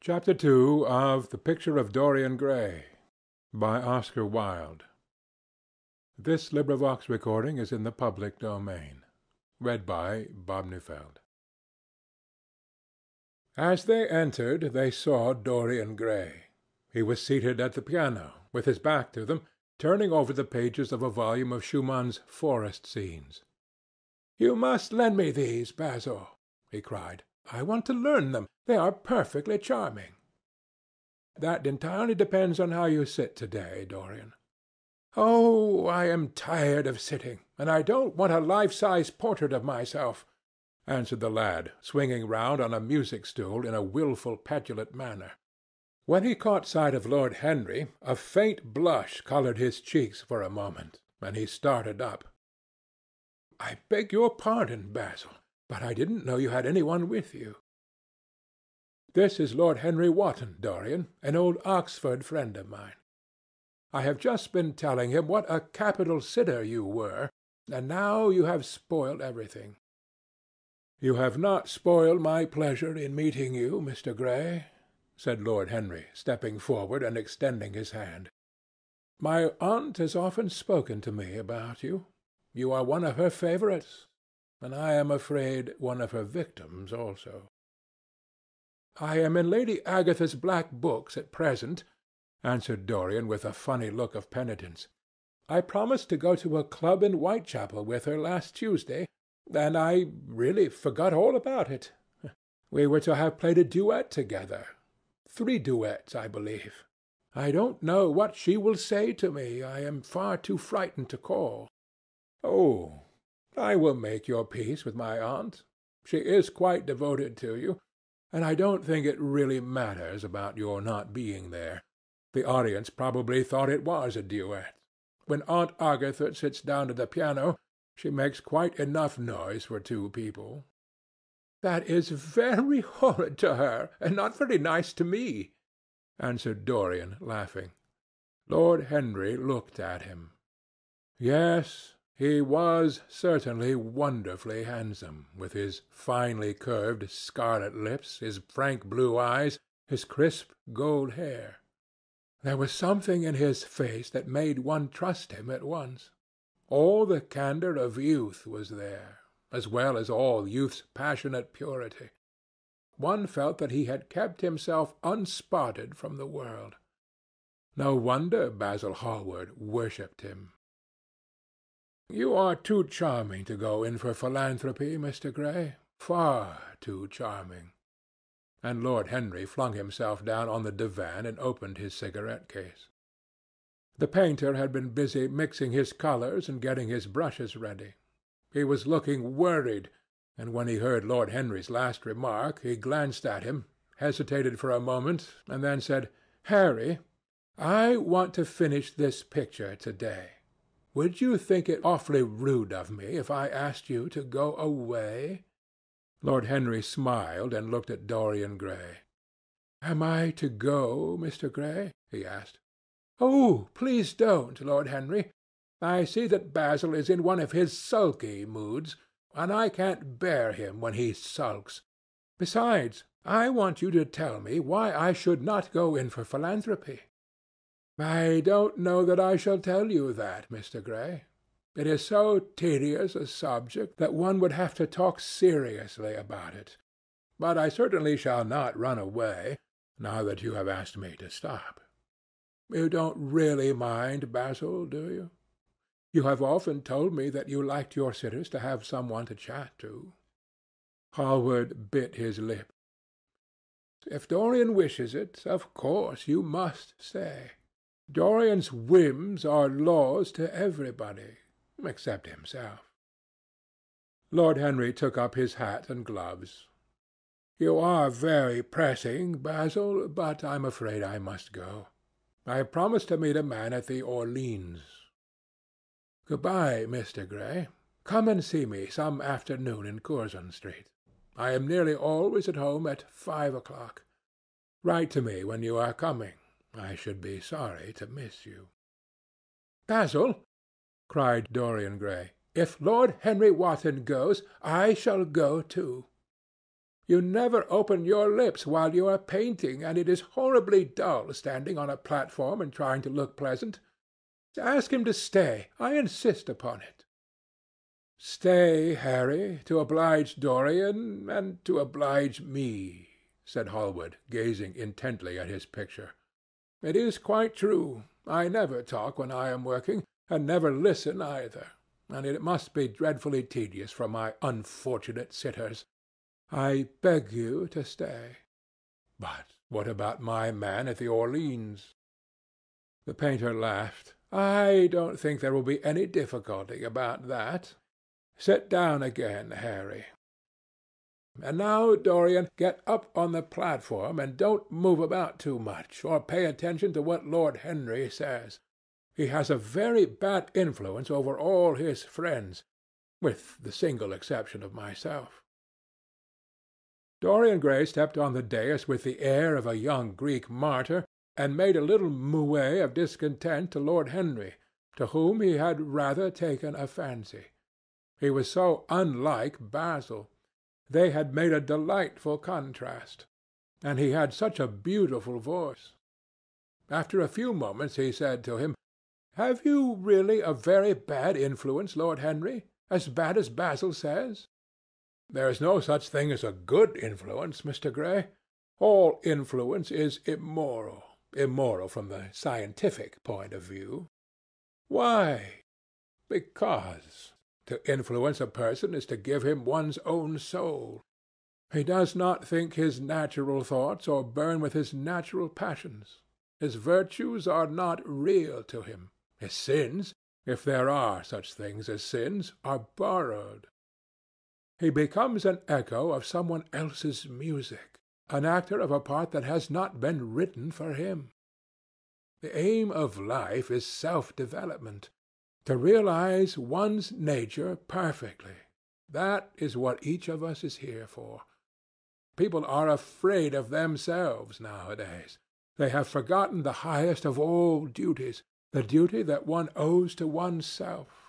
Chapter 2 of The Picture of Dorian Gray by Oscar Wilde. This recording is in the public domain. Read by Bob Neufeld. As they entered, they saw Dorian Gray. He was seated at the piano, with his back to them, turning over the pages of a volume of Schumann's Forest Scenes. "You must lend me these, Basil," he cried. "I want to learn them. They are perfectly charming." "That entirely depends on how you sit to-day, Dorian." "Oh, I am tired of sitting, and I don't want a life-size portrait of myself," answered the lad, swinging round on a music-stool in a wilful, petulant manner. When he caught sight of Lord Henry, a faint blush coloured his cheeks for a moment, and he started up. "I beg your pardon, Basil, but I didn't know you had any one with you." "This is Lord Henry Wotton, Dorian, an old Oxford friend of mine. I have just been telling him what a capital sitter you were, and now you have spoiled everything." "You have not spoiled my pleasure in meeting you, Mr. Gray," said Lord Henry, stepping forward and extending his hand. "My aunt has often spoken to me about you. You are one of her favourites, and I am afraid one of her victims also." "I am in Lady Agatha's black books at present," answered Dorian with a funny look of penitence. "I promised to go to a club in Whitechapel with her last Tuesday, and I really forgot all about it. We were to have played a duet together. 3 duets, I believe. I don't know what she will say to me. I am far too frightened to call." "Oh, I will make your peace with my aunt. She is quite devoted to you, and I don't think it really matters about your not being there. The audience probably thought it was a duet. When Aunt Agatha sits down to the piano, she makes quite enough noise for 2 people." "That is very horrid to her, and not very nice to me," answered Dorian, laughing. Lord Henry looked at him. Yes, he was certainly wonderfully handsome, with his finely curved scarlet lips, his frank blue eyes, his crisp gold hair. There was something in his face that made one trust him at once. All the candour of youth was there, as well as all youth's passionate purity. One felt that he had kept himself unspotted from the world. No wonder Basil Hallward worshipped him. "You are too charming to go in for philanthropy, Mr. Gray. Far too charming." And Lord Henry flung himself down on the divan and opened his cigarette-case. The painter had been busy mixing his colours and getting his brushes ready. He was looking worried, and when he heard Lord Henry's last remark, he glanced at him, hesitated for a moment, and then said, "Harry, I want to finish this picture to-day. Would you think it awfully rude of me if I asked you to go away?" Lord Henry smiled and looked at Dorian Gray. "Am I to go, Mr. Gray?" he asked. "Oh, please don't, Lord Henry. I see that Basil is in one of his sulky moods, and I can't bear him when he sulks. Besides, I want you to tell me why I should not go in for philanthropy." "I don't know that I shall tell you that, Mr. Gray. It is so tedious a subject that one would have to talk seriously about it. But I certainly shall not run away, now that you have asked me to stop. You don't really mind, Basil, do you? You have often told me that you liked your sitters to have some one to chat to." Hallward bit his lip. "If Dorian wishes it, of course you must stay. Dorian's whims are laws to everybody, except himself." Lord Henry took up his hat and gloves. "You are very pressing, Basil, but I'm afraid I must go. I have promised to meet a man at the Orleans. Good-bye, Mr. Gray. Come and see me some afternoon in Curzon Street. I am nearly always at home at 5 o'clock. Write to me when you are coming. I should be sorry to miss you." "Basil," cried Dorian Gray, "if Lord Henry Wotton goes, I shall go too." You never open your lips while you are painting, and it is horribly dull standing on a platform and trying to look pleasant. Ask him to stay. I insist upon it." "Stay, Harry, to oblige Dorian and to oblige me," said Hallward, gazing intently at his picture. "It is quite true. I never talk when I am working, and never listen either, and it must be dreadfully tedious for my unfortunate sitters. I beg you to stay." "But what about my man at the Orleans?" The painter laughed. "I don't think there will be any difficulty about that. Sit down again, Harry. And now, Dorian, get up on the platform, and don't move about too much, or pay attention to what Lord Henry says. He has a very bad influence over all his friends, with the single exception of myself." Dorian Gray stepped on the dais with the air of a young Greek martyr, and made a little moue of discontent to Lord Henry, to whom he had rather taken a fancy. He was so unlike Basil. They had made a delightful contrast, and he had such a beautiful voice. After a few moments he said to him, "Have you really a very bad influence, Lord Henry? As bad as Basil says?" "There is no such thing as a good influence, Mr. Gray. All influence is immoral. Immoral from the scientific point of view." "Why?" "Because to influence a person is to give him one's own soul. He does not think his natural thoughts or burn with his natural passions. His virtues are not real to him. His sins, if there are such things as sins, are borrowed. He becomes an echo of someone else's music, an actor of a part that has not been written for him. The aim of life is self-development, to realize one's nature perfectly. That is what each of us is here for. People are afraid of themselves nowadays. They have forgotten the highest of all duties, the duty that one owes to oneself.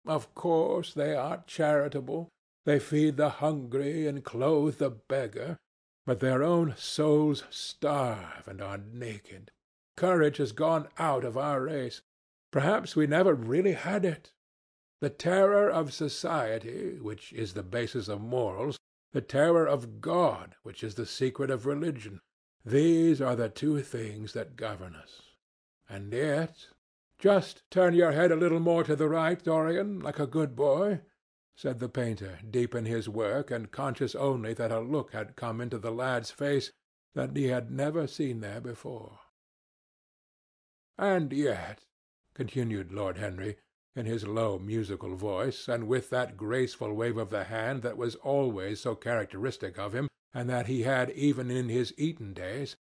Of course they are charitable. They feed the hungry and clothe the beggar, but their own souls starve and are naked. Courage has gone out of our race. Perhaps we never really had it. The terror of society, which is the basis of morals, the terror of God, which is the secret of religion, these are the two things that govern us. And yet— "Just turn your head a little more to the right, Dorian, like a good boy," said the painter, deep in his work, and conscious only that a look had come into the lad's face that he had never seen there before. "And yet," continued Lord Henry, in his low musical voice, and with that graceful wave of the hand that was always so characteristic of him, and that he had even in his Eton days,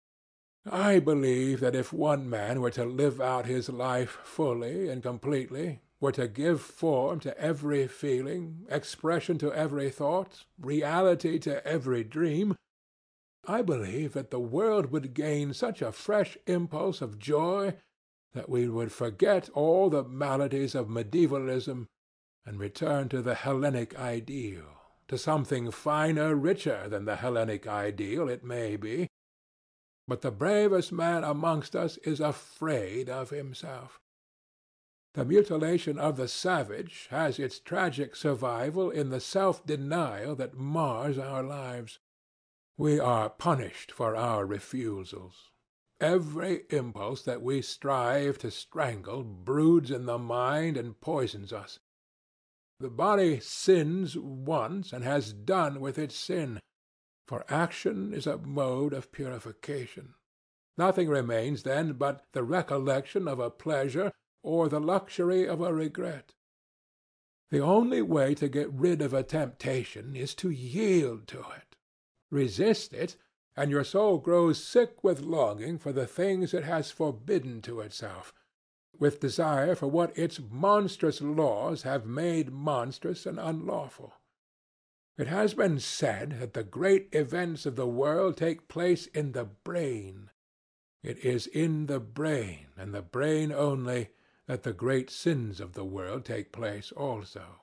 "I believe that if one man were to live out his life fully and completely, were to give form to every feeling, expression to every thought, reality to every dream, I believe that the world would gain such a fresh impulse of joy that we would forget all the maladies of medievalism and return to the Hellenic ideal, to something finer, richer than the Hellenic ideal, it may be. But the bravest man amongst us is afraid of himself. The mutilation of the savage has its tragic survival in the self-denial that mars our lives. We are punished for our refusals. Every impulse that we strive to strangle broods in the mind and poisons us. The body sins once and has done with its sin, for action is a mode of purification. Nothing remains then but the recollection of a pleasure or the luxury of a regret. The only way to get rid of a temptation is to yield to it. Resist it, and your soul grows sick with longing for the things it has forbidden to itself, with desire for what its monstrous laws have made monstrous and unlawful. It has been said that the great events of the world take place in the brain. It is in the brain, and the brain only, that the great sins of the world take place also.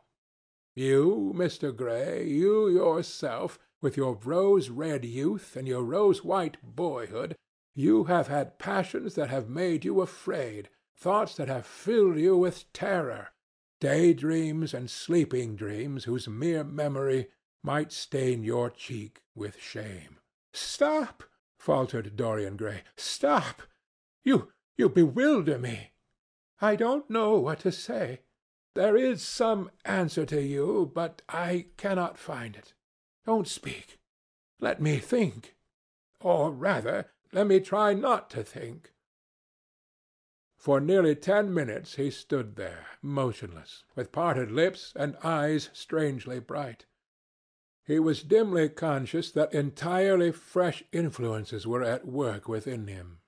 You, Mr. Gray, you yourself, With your rose-red youth and your rose-white boyhood, you have had passions that have made you afraid, thoughts that have filled you with terror, daydreams and sleeping dreams whose mere memory might stain your cheek with shame. "Stop!" faltered Dorian Gray. "Stop! You bewilder me. I don't know what to say. There is some answer to you, but I cannot find it. Don't speak. Let me think. Or rather, let me try not to think." For nearly 10 minutes he stood there, motionless, with parted lips and eyes strangely bright. He was dimly conscious that entirely fresh influences were at work within him.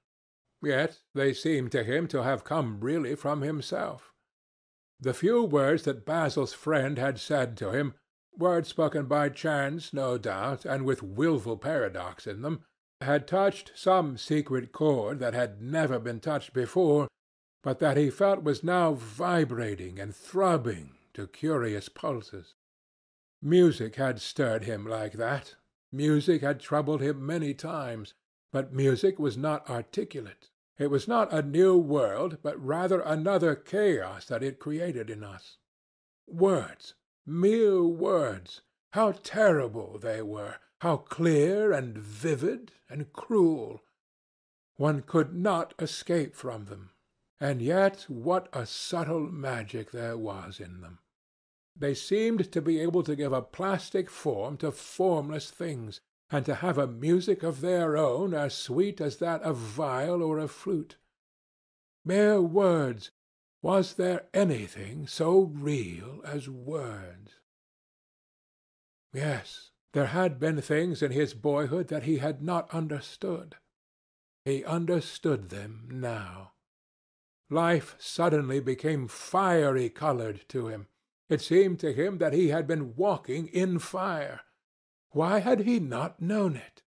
Yet they seemed to him to have come really from himself. The few words that Basil's friend had said to him, words spoken by chance, no doubt, and with wilful paradox in them, had touched some secret chord that had never been touched before, but that he felt was now vibrating and throbbing to curious pulses. Music had stirred him like that. Music had troubled him many times, but music was not articulate. It was not a new world, but rather another chaos that it created in us. Words, mere words, how terrible they were, how clear and vivid and cruel. One could not escape from them, and yet what a subtle magic there was in them. They seemed to be able to give a plastic form to formless things, and to have a music of their own as sweet as that of viol or of flute. Mere words! Was there anything so real as words? Yes, there had been things in his boyhood that he had not understood. He understood them now. Life suddenly became fiery-colored to him. It seemed to him that he had been walking in fire. Why had he not known it?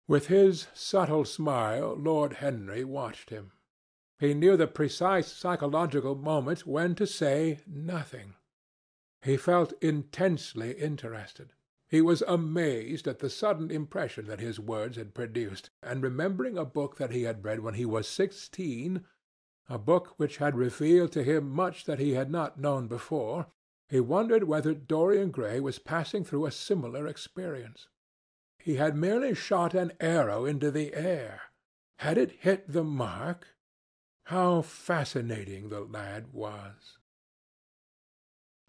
With his subtle smile, Lord Henry watched him. He knew the precise psychological moment when to say nothing. He felt intensely interested. He was amazed at the sudden impression that his words had produced, and remembering a book that he had read when he was 16, a book which had revealed to him much that he had not known before, he wondered whether Dorian Gray was passing through a similar experience. He had merely shot an arrow into the air. Had it hit the mark? How fascinating the lad was!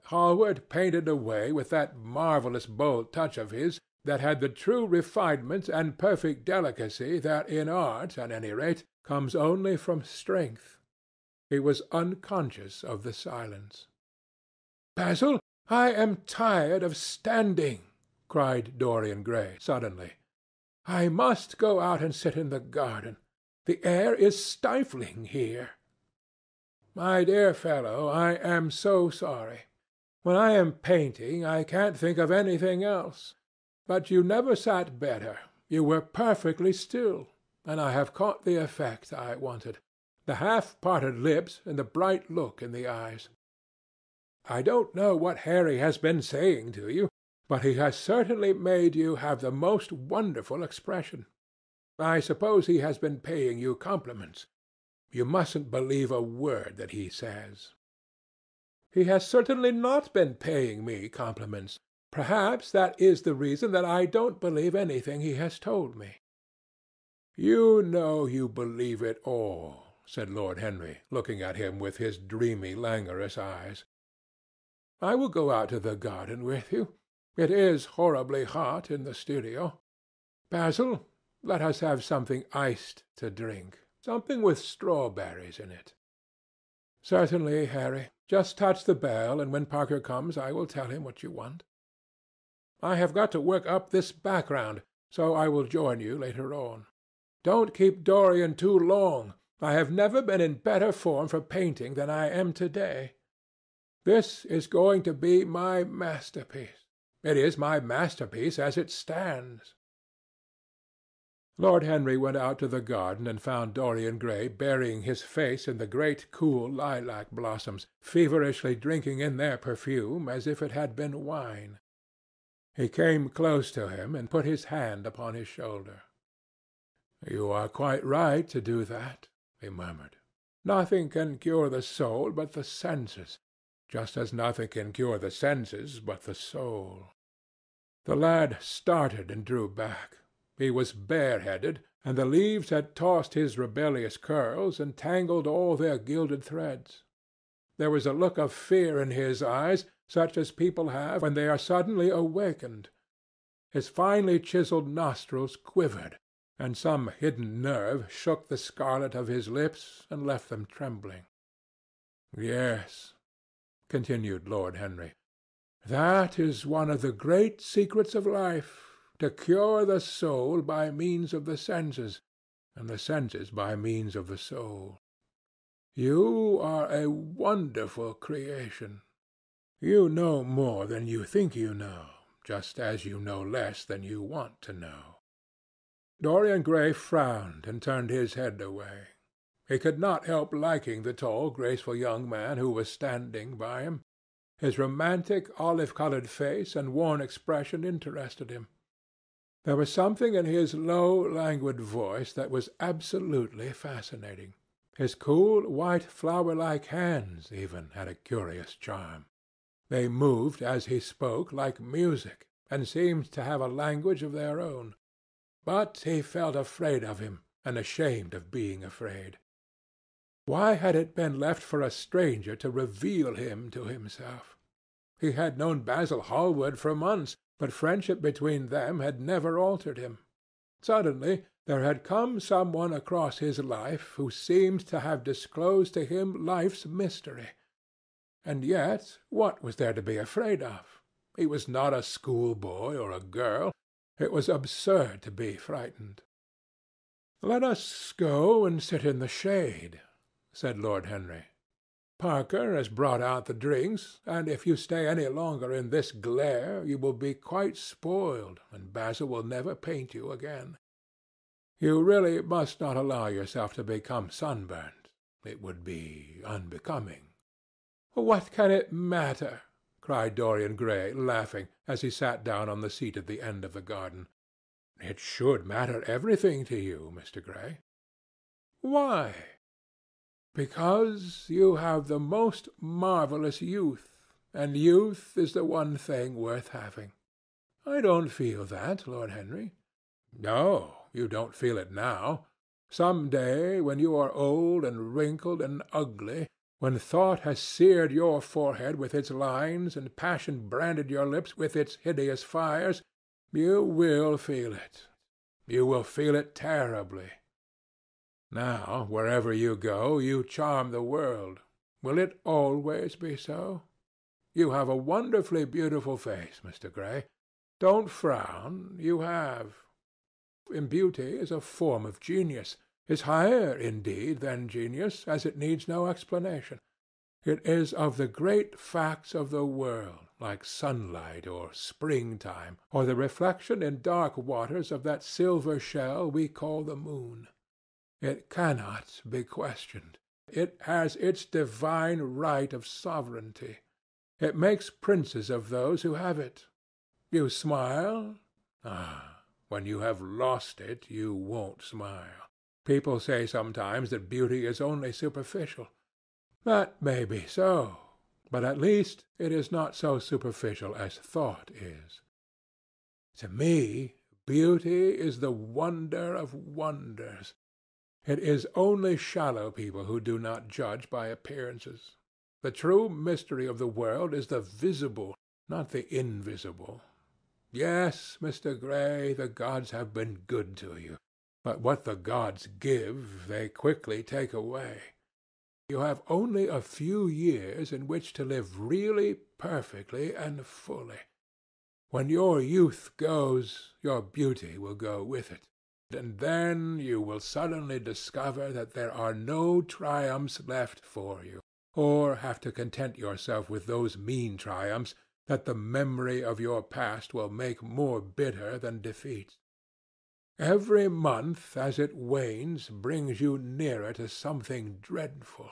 Hallward painted away with that marvellous bold touch of his that had the true refinement and perfect delicacy that in art, at any rate, comes only from strength. He was unconscious of the silence. "Basil, I am tired of standing," cried Dorian Gray suddenly. "I must go out and sit in the garden. The air is stifling here." "My dear fellow, I am so sorry. When I am painting, I can't think of anything else. But you never sat better. You were perfectly still, and I have caught the effect I wanted. The half-parted lips and the bright look in the eyes. I don't know what Harry has been saying to you, but he has certainly made you have the most wonderful expression. I suppose he has been paying you compliments. You mustn't believe a word that he says." "He has certainly not been paying me compliments. Perhaps that is the reason that I don't believe anything he has told me." "You know you believe it all," said Lord Henry, looking at him with his dreamy, languorous eyes. "I will go out to the garden with you. It is horribly hot in the studio. Basil, let us have something iced to drink, something with strawberries in it." "Certainly, Harry. Just touch the bell, and when Parker comes I will tell him what you want. I have got to work up this background, so I will join you later on. Don't keep Dorian too long. I have never been in better form for painting than I am to-day. This is going to be my masterpiece. It is my masterpiece as it stands." Lord Henry went out to the garden and found Dorian Gray burying his face in the great cool lilac blossoms, feverishly drinking in their perfume as if it had been wine. He came close to him and put his hand upon his shoulder. "You are quite right to do that," he murmured. "Nothing can cure the soul but the senses, just as nothing can cure the senses but the soul." The lad started and drew back. He was bareheaded, and the leaves had tossed his rebellious curls and tangled all their gilded threads. There was a look of fear in his eyes, such as people have when they are suddenly awakened. His finely chiselled nostrils quivered, and some hidden nerve shook the scarlet of his lips and left them trembling. "Yes," continued Lord Henry, "that is one of the great secrets of life, to cure the soul by means of the senses, and the senses by means of the soul. You are a wonderful creation. You know more than you think you know, just as you know less than you want to know." Dorian Gray frowned and turned his head away. He could not help liking the tall, graceful young man who was standing by him. His romantic, olive-coloured face and worn expression interested him. There was something in his low, languid voice that was absolutely fascinating. His cool, white, flower-like hands, even, had a curious charm. They moved, as he spoke, like music, and seemed to have a language of their own. But he felt afraid of him, and ashamed of being afraid. Why had it been left for a stranger to reveal him to himself? He had known Basil Hallward for months, but friendship between them had never altered him. Suddenly there had come some one across his life who seemed to have disclosed to him life's mystery. And yet what was there to be afraid of? He was not a schoolboy or a girl. It was absurd to be frightened. "Let us go and sit in the shade," said Lord Henry. "Parker has brought out the drinks, and if you stay any longer in this glare you will be quite spoiled, and Basil will never paint you again. You really must not allow yourself to become sunburnt. It would be unbecoming." "What can it matter?" cried Dorian Gray, laughing, as he sat down on the seat at the end of the garden. "It should matter everything to you, Mr. Gray." "Why?" "Because you have the most marvellous youth, and youth is the one thing worth having. I don't feel that, Lord Henry." "No, you don't feel it now. Some day, when you are old and wrinkled and ugly, when thought has seared your forehead with its lines and passion branded your lips with its hideous fires, you will feel it. You will feel it terribly. Now, wherever you go, you charm the world. Will it always be so? You have a wonderfully beautiful face, Mr. Gray. Don't frown. You have. In beauty is a form of genius. Is higher, indeed, than genius, as it needs no explanation. It is of the great facts of the world, like sunlight or springtime, or the reflection in dark waters of that silver shell we call the moon. It cannot be questioned. It has its divine right of sovereignty. It makes princes of those who have it. You smile? Ah, when you have lost it, you won't smile. People say sometimes that beauty is only superficial. That may be so, but at least it is not so superficial as thought is. To me, beauty is the wonder of wonders. It is only shallow people who do not judge by appearances. The true mystery of the world is the visible, not the invisible. Yes, Mr. Gray, the gods have been good to you, but what the gods give, they quickly take away. You have only a few years in which to live really, perfectly, and fully. When your youth goes, your beauty will go with it. And then you will suddenly discover that there are no triumphs left for you, or have to content yourself with those mean triumphs that the memory of your past will make more bitter than defeats. Every month, as it wanes, brings you nearer to something dreadful.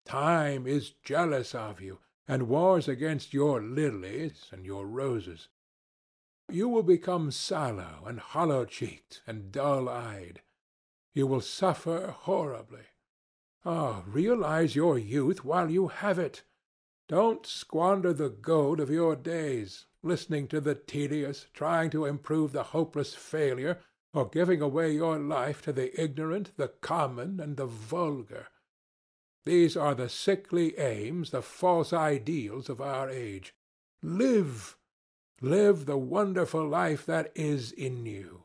Time is jealous of you, and wars against your lilies and your roses. You will become sallow and hollow-cheeked and dull-eyed. You will suffer horribly. Ah, realize your youth while you have it. Don't squander the gold of your days, listening to the tedious, trying to improve the hopeless failure, or giving away your life to the ignorant, the common, and the vulgar. These are the sickly aims, the false ideals of our age. Live. Live the wonderful life that is in you.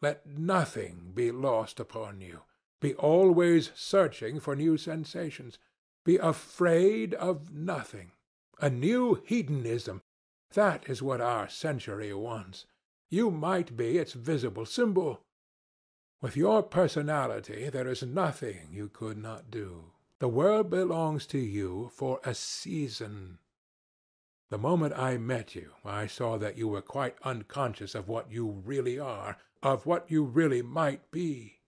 Let nothing be lost upon you. Be always searching for new sensations. Be afraid of nothing. A new hedonism. That is what our century wants. You might be its visible symbol. With your personality, there is nothing you could not do. The world belongs to you for a season. The moment I met you, I saw that you were quite unconscious of what you really are, of what you really might be.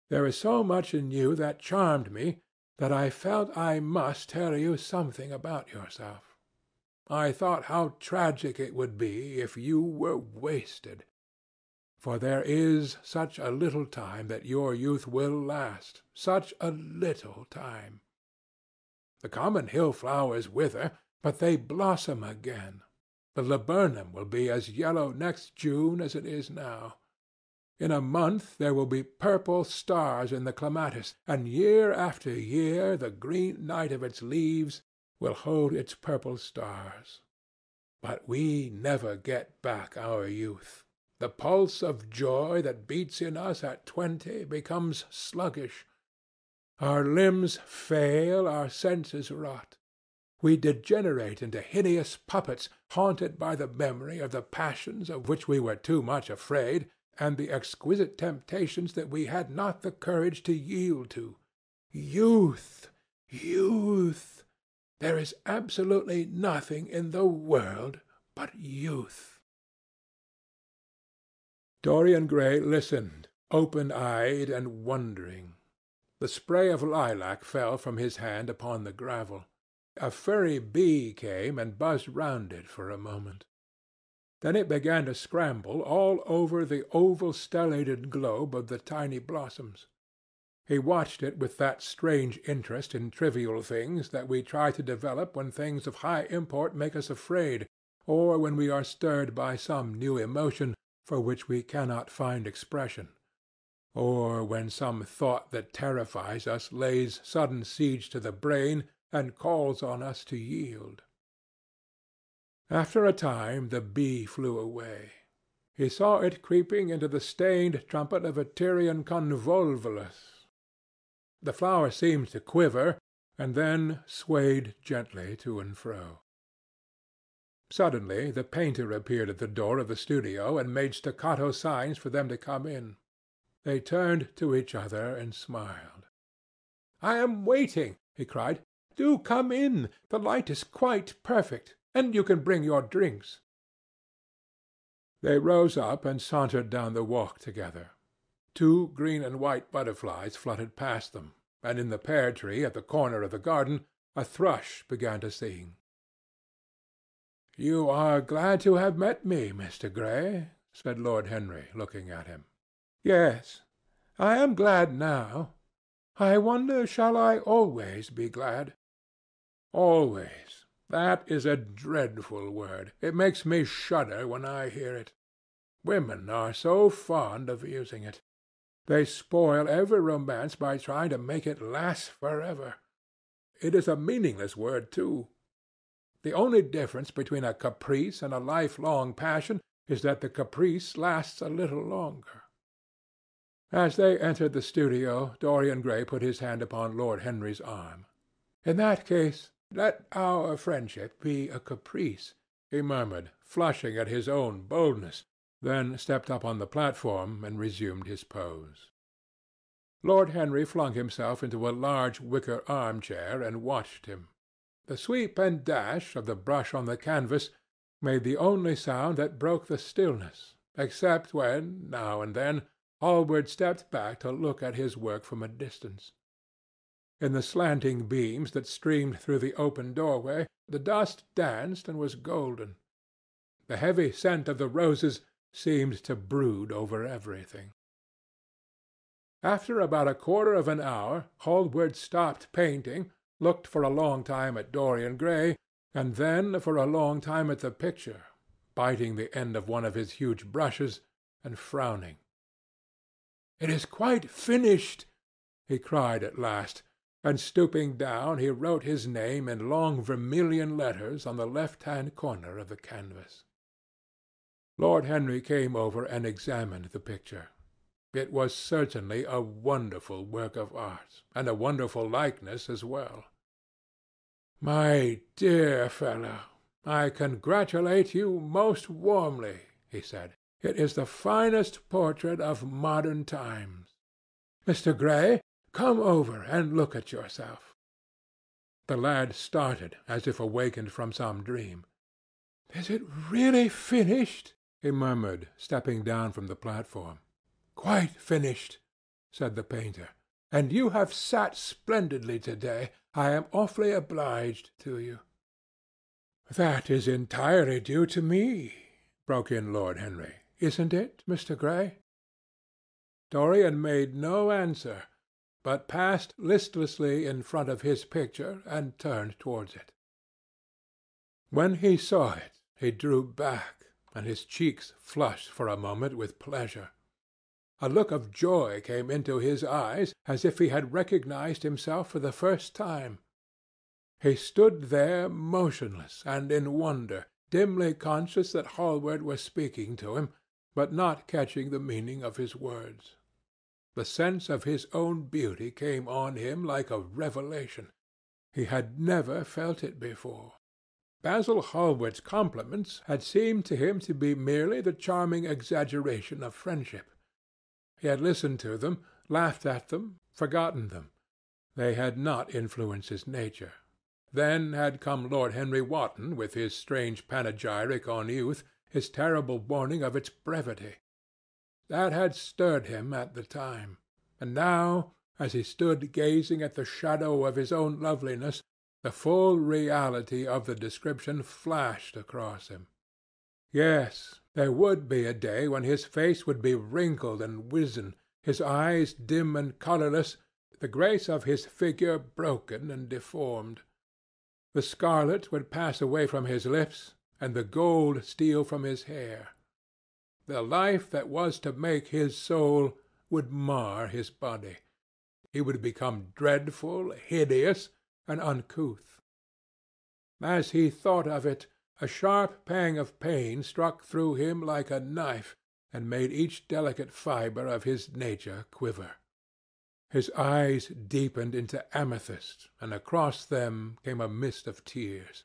There is so much in you that charmed me that I felt I must tell you something about yourself. I thought how tragic it would be if you were wasted. For there is such a little time that your youth will last, such a little time. The common hill flowers wither, but they blossom again. The laburnum will be as yellow next June as it is now. In a month there will be purple stars in the clematis, and year after year the green night of its leaves will hold its purple stars. But we never get back our youth. The pulse of joy that beats in us at 20 becomes sluggish. Our limbs fail, our senses rot. We degenerate into hideous puppets, haunted by the memory of the passions of which we were too much afraid, and the exquisite temptations that we had not the courage to yield to. Youth! Youth! There is absolutely nothing in the world but youth. Dorian Gray listened, open-eyed and wondering. The spray of lilac fell from his hand upon the gravel. A furry bee came and buzzed round it for a moment. Then it began to scramble all over the oval stellated globe of the tiny blossoms. He watched it with that strange interest in trivial things that we try to develop when things of high import make us afraid, or when we are stirred by some new emotion for which we cannot find expression, or when some thought that terrifies us lays sudden siege to the brain and calls on us to yield. After a time the bee flew away. He saw it creeping into the stained trumpet of a Tyrian convolvulus. The flower seemed to quiver, and then swayed gently to and fro. Suddenly the painter appeared at the door of the studio and made staccato signs for them to come in. They turned to each other and smiled. "I am waiting," he cried. "Do come in. The light is quite perfect, and you can bring your drinks." They rose up and sauntered down the walk together. 2 green and white butterflies fluttered past them, and in the pear tree at the corner of the garden a thrush began to sing. "You are glad to have met me, Mr. Gray," said Lord Henry, looking at him. "Yes, I am glad now. I wonder shall I always be glad?" "Always. That is a dreadful word. It makes me shudder when I hear it. Women are so fond of using it. They spoil every romance by trying to make it last forever. It is a meaningless word, too. The only difference between a caprice and a lifelong passion is that the caprice lasts a little longer." As they entered the studio, Dorian Gray put his hand upon Lord Henry's arm. "In that case, let our friendship be a caprice," he murmured, flushing at his own boldness, then stepped up on the platform and resumed his pose. Lord Henry flung himself into a large wicker arm-chair and watched him. The sweep and dash of the brush on the canvas made the only sound that broke the stillness, except when, now and then, Hallward stepped back to look at his work from a distance. In the slanting beams that streamed through the open doorway, the dust danced and was golden. The heavy scent of the roses seemed to brood over everything. After about a quarter of an hour, Hallward stopped painting, looked for a long time at Dorian Gray, and then for a long time at the picture, biting the end of one of his huge brushes and frowning. "It is quite finished," he cried at last, and stooping down he wrote his name in long vermilion letters on the left-hand corner of the canvas. Lord Henry came over and examined the picture. It was certainly a wonderful work of art, and a wonderful likeness as well. "My dear fellow, I congratulate you most warmly," he said. "It is the finest portrait of modern times. Mr. Gray, come over and look at yourself." The lad started as if awakened from some dream. "Is it really finished?" he murmured, stepping down from the platform. "Quite finished," said the painter. "And you have sat splendidly to-day. I am awfully obliged to you." "That is entirely due to me," broke in Lord Henry. "Isn't it, Mr. Gray?" Dorian made no answer, but passed listlessly in front of his picture and turned towards it. When he saw it, he drew back, and his cheeks flushed for a moment with pleasure. A look of joy came into his eyes, as if he had recognized himself for the first time. He stood there motionless and in wonder, dimly conscious that Hallward was speaking to him, but not catching the meaning of his words. The sense of his own beauty came on him like a revelation. He had never felt it before. Basil Hallward's compliments had seemed to him to be merely the charming exaggeration of friendship. He had listened to them, laughed at them, forgotten them. They had not influenced his nature. Then had come Lord Henry Wotton with his strange panegyric on youth, his terrible warning of its brevity. That had stirred him at the time, and now, as he stood gazing at the shadow of his own loveliness, the full reality of the description flashed across him. Yes, there would be a day when his face would be wrinkled and wizen, his eyes dim and colourless, the grace of his figure broken and deformed. The scarlet would pass away from his lips, and the gold steal from his hair. The life that was to make his soul would mar his body. He would become dreadful, hideous, and uncouth. As he thought of it, a sharp pang of pain struck through him like a knife, and made each delicate fibre of his nature quiver. His eyes deepened into amethyst, and across them came a mist of tears.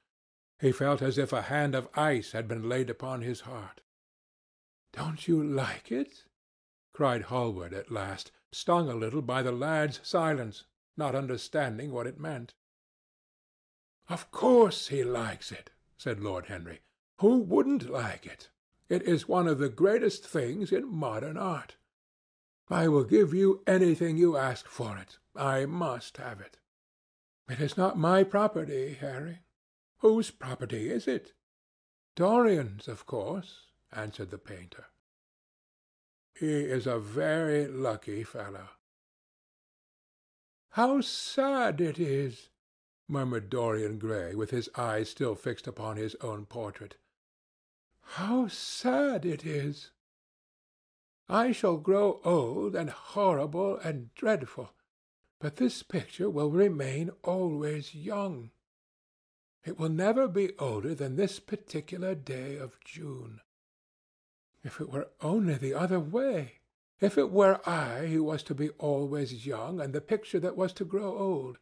He felt as if a hand of ice had been laid upon his heart. "Don't you like it?" cried Hallward at last, stung a little by the lad's silence, not understanding what it meant. "Of course he likes it," said Lord Henry. "Who wouldn't like it? It is one of the greatest things in modern art. I will give you anything you ask for it. I must have it." "It is not my property, Harry." "Whose property is it?" "Dorian's, of course," answered the painter. "He is a very lucky fellow." "How sad it is," murmured Dorian Gray, with his eyes still fixed upon his own portrait. "How sad it is! I shall grow old and horrible and dreadful, but this picture will remain always young. It will never be older than this particular day of June. If it were only the other way! If it were I who was to be always young, and the picture that was to grow old!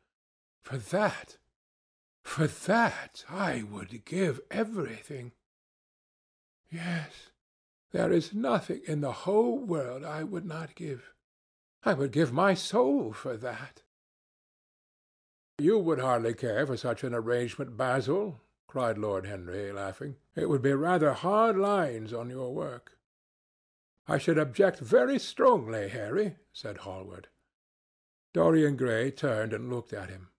For that I would give everything. Yes, there is nothing in the whole world I would not give. I would give my soul for that." "You would hardly care for such an arrangement, Basil," cried Lord Henry, laughing. "It would be rather hard lines on your work." "I should object very strongly, Harry," said Hallward. Dorian Gray turned and looked at him.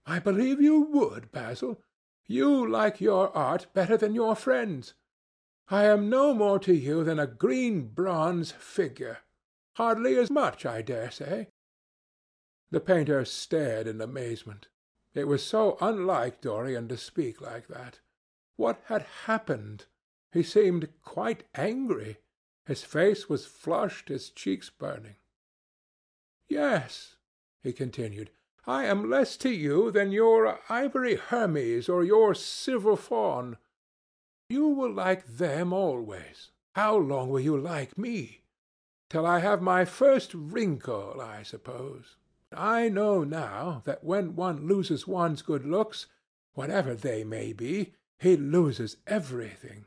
"I believe you would, Basil. You like your art better than your friends. I am no more to you than a green bronze figure. Hardly as much, I dare say." The painter stared in amazement. It was so unlike Dorian to speak like that. What had happened? He seemed quite angry. His face was flushed, his cheeks burning. "Yes," he continued, "I am less to you than your ivory Hermes or your silver fawn. You will like them always. How long will you like me? Till I have my first wrinkle, I suppose. I know now that when one loses one's good looks, whatever they may be, he loses everything.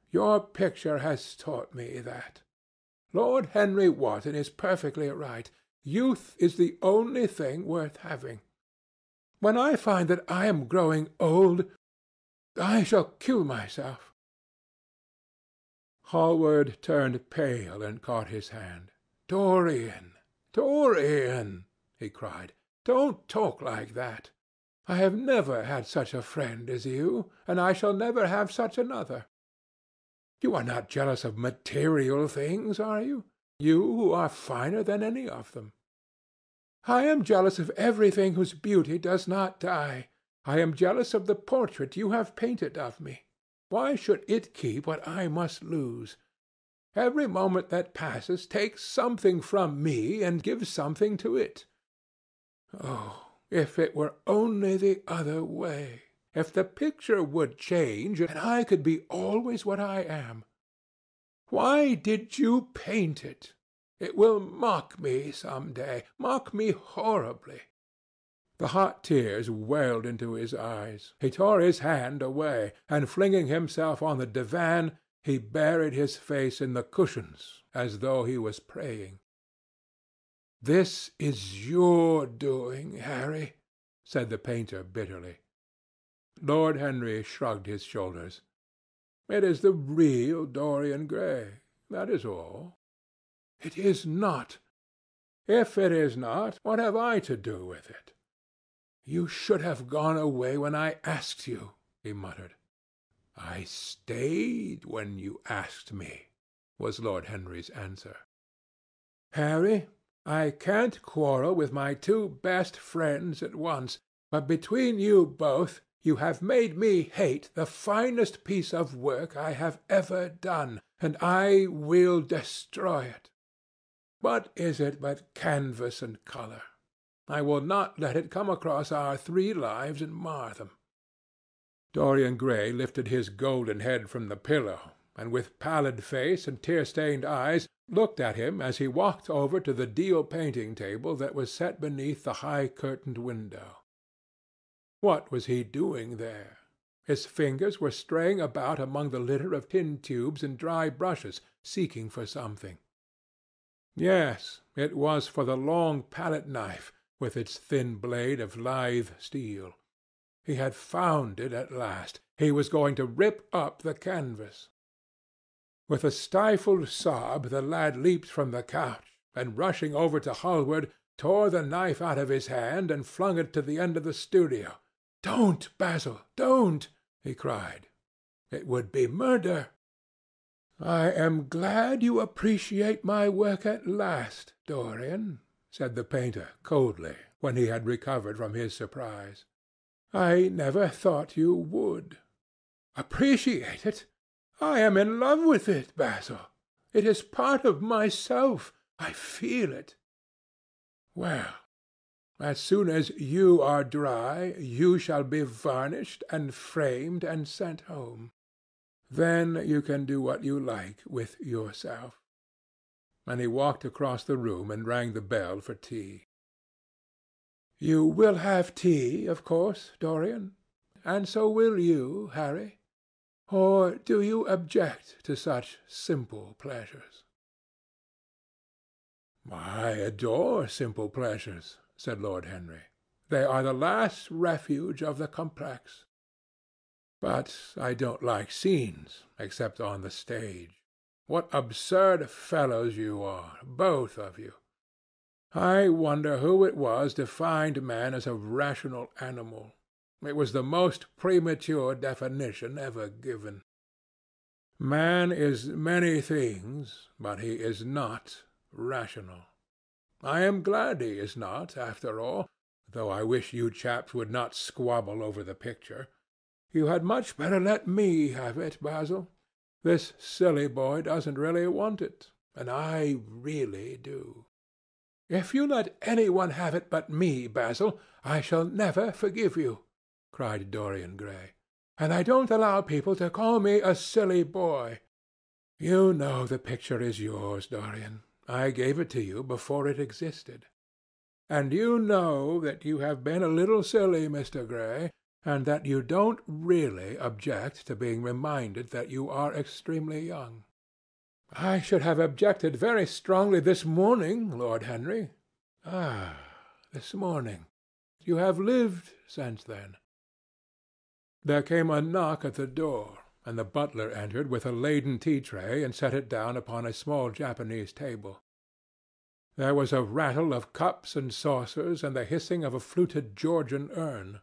Your picture has taught me that. Lord Henry Wotton is perfectly right. Youth is the only thing worth having. When I find that I am growing old, I shall kill myself." Hallward turned pale and caught his hand. "Dorian, Dorian!" he cried. "Don't talk like that. I have never had such a friend as you, and I shall never have such another. You are not jealous of material things, are you? You who are finer than any of them." "I am jealous of everything whose beauty does not die. I am jealous of the portrait you have painted of me. Why should it keep what I must lose? Every moment that passes takes something from me and gives something to it. Oh, if it were only the other way! If the picture would change, and I could be always what I am! Why did you paint it? It will mock me some day, mock me horribly." The hot tears welled into his eyes. He tore his hand away, and flinging himself on the divan, he buried his face in the cushions as though he was praying. "This is your doing, Harry," said the painter bitterly. Lord Henry shrugged his shoulders. "It is the real Dorian Gray, that is all." "It is not." "If it is not, what have I to do with it?" "You should have gone away when I asked you," he muttered. "I stayed when you asked me," was Lord Henry's answer. "Harry, I can't quarrel with my two best friends at once, but between you both you have made me hate the finest piece of work I have ever done, and I will destroy it. What is it but canvas and colour? I will not let it come across our 3 lives and mar them." Dorian Gray lifted his golden head from the pillow, and with pallid face and tear-stained eyes looked at him as he walked over to the deal painting table that was set beneath the high-curtained window. What was he doing there? His fingers were straying about among the litter of tin tubes and dry brushes, seeking for something. Yes, it was for the long palette-knife, with its thin blade of lithe steel. He had found it at last. He was going to rip up the canvas. With a stifled sob the lad leaped from the couch, and rushing over to Hallward, tore the knife out of his hand and flung it to the end of the studio. "Don't, Basil, don't!" he cried. "It would be murder." "I am glad you appreciate my work at last, Dorian," said the painter coldly, when he had recovered from his surprise. "I never thought you would." "Appreciate it? I am in love with it, Basil. It is part of myself. I feel it." "Well, as soon as you are dry, you shall be varnished and framed and sent home. Then you can do what you like with yourself." And he walked across the room and rang the bell for tea. "You will have tea, of course, Dorian? And so will you, Harry? Or do you object to such simple pleasures?" "I adore simple pleasures," said Lord Henry. "They are the last refuge of the complex. But I don't like scenes, except on the stage. What absurd fellows you are, both of you! I wonder who it was defined man as a rational animal. It was the most premature definition ever given. Man is many things, but he is not rational. I am glad he is not, after all, though I wish you chaps would not squabble over the picture. You had much better let me have it, Basil. This silly boy doesn't really want it, and I really do." "If you let any one have it but me, Basil, I shall never forgive you," cried Dorian Gray. "And I don't allow people to call me a silly boy. You know the picture is yours, Dorian. I gave it to you before it existed. And you know that you have been a little silly, Mr. Gray, and that you don't really object to being reminded that you are extremely young." "I should have objected very strongly this morning, Lord Henry." "Ah, this morning. You have lived since then." There came a knock at the door, and the butler entered with a laden tea-tray and set it down upon a small Japanese table. There was a rattle of cups and saucers and the hissing of a fluted Georgian urn.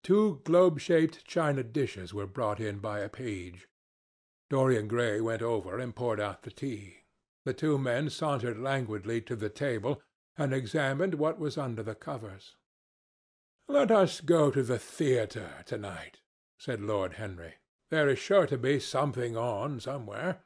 2 globe-shaped china dishes were brought in by a page. Dorian Gray went over and poured out the tea. The 2 men sauntered languidly to the table and examined what was under the covers. "Let us go to the theatre to-night," said Lord Henry. "There is sure to be something on somewhere.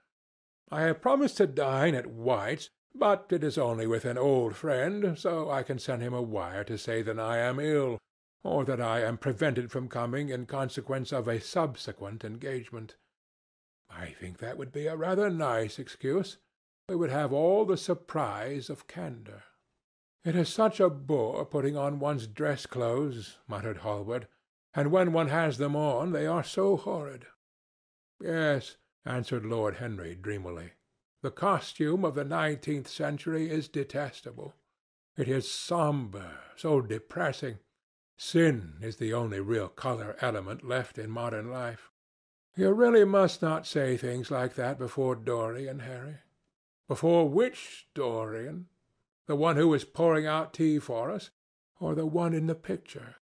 I have promised to dine at White's, but it is only with an old friend, so I can send him a wire to say that I am ill, or that I am prevented from coming in consequence of a subsequent engagement. I think that would be a rather nice excuse. It would have all the surprise of candour." "It is such a bore putting on one's dress clothes," muttered Hallward, "and when one has them on they are so horrid." "Yes," answered Lord Henry dreamily. "The costume of the 19th century is detestable. It is sombre, so depressing. Sin is the only real colour element left in modern life." "You really must not say things like that before Dorian, Harry." "Before which Dorian? The one who is pouring out tea for us, or the one in the picture?"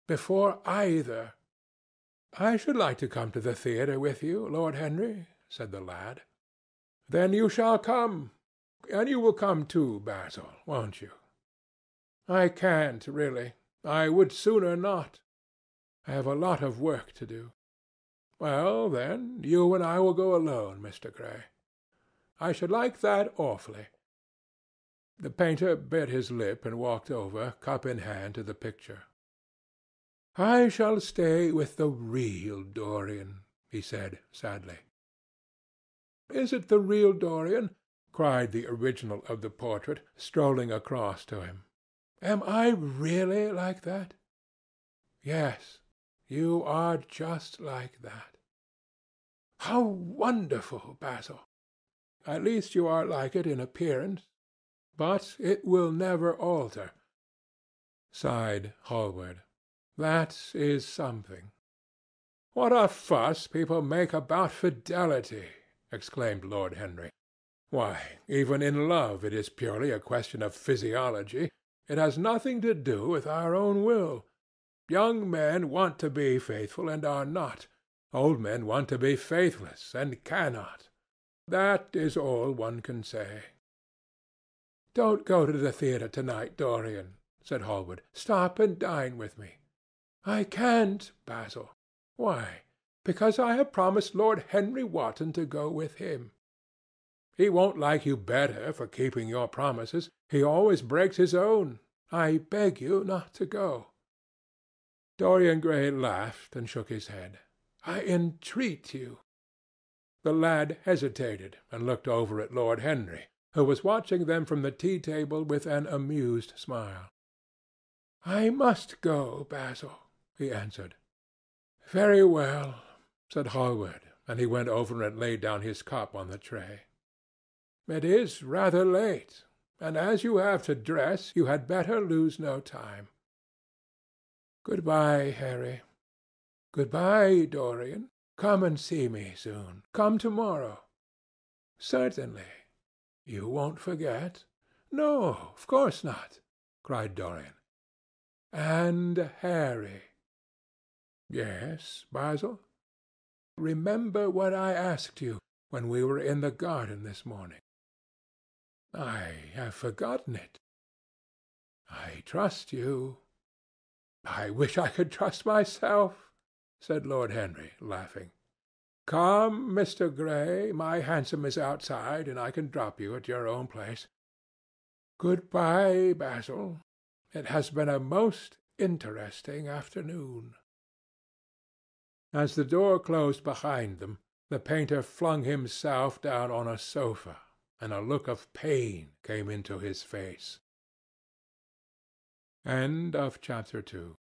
"Before either." "I should like to come to the theatre with you, Lord Henry," said the lad. "Then you shall come. And you will come too, Basil, won't you?" "I can't, really. I would sooner not. I have a lot of work to do." "Well, then, you and I will go alone, Mr. Gray." "I should like that awfully." The painter bit his lip and walked over, cup in hand, to the picture. "I shall stay with the real Dorian," he said sadly. "Is it the real Dorian?" cried the original of the portrait, strolling across to him. "Am I really like that?" "Yes, you are just like that." "How wonderful, Basil!" "At least you are like it in appearance. But it will never alter," sighed Hallward. "That is something." "What a fuss people make about fidelity!" exclaimed Lord Henry. "Why, even in love it is purely a question of physiology. It has nothing to do with our own will. Young men want to be faithful and are not. Old men want to be faithless and cannot. That is all one can say." "Don't go to the theatre to-night, Dorian," said Hallward. "Stop and dine with me." "I can't, Basil." "Why?" "Because I have promised Lord Henry Wotton to go with him." "He won't like you better for keeping your promises. He always breaks his own. I beg you not to go." Dorian Gray laughed and shook his head. "I entreat you." The lad hesitated and looked over at Lord Henry, who was watching them from the tea-table with an amused smile. "I must go, Basil," he answered. "Very well," said Hallward, and he went over and laid down his cup on the tray. "It is rather late, and as you have to dress, you had better lose no time. Good-bye, Harry. Good-bye, Dorian. Come and see me soon. Come tomorrow." "Certainly. You won't forget?" "No, of course not," cried Dorian. "And Harry." "Yes, Basil?" remember what I asked you when we were in the garden this morning." "I have forgotten it." "I trust you." "I wish I could trust myself," said Lord Henry, laughing. "Come, Mr. Gray, my hansom is outside, and I can drop you at your own place. Good-bye, Basil. It has been a most interesting afternoon." As the door closed behind them, the painter flung himself down on a sofa, and a look of pain came into his face. Chapter 2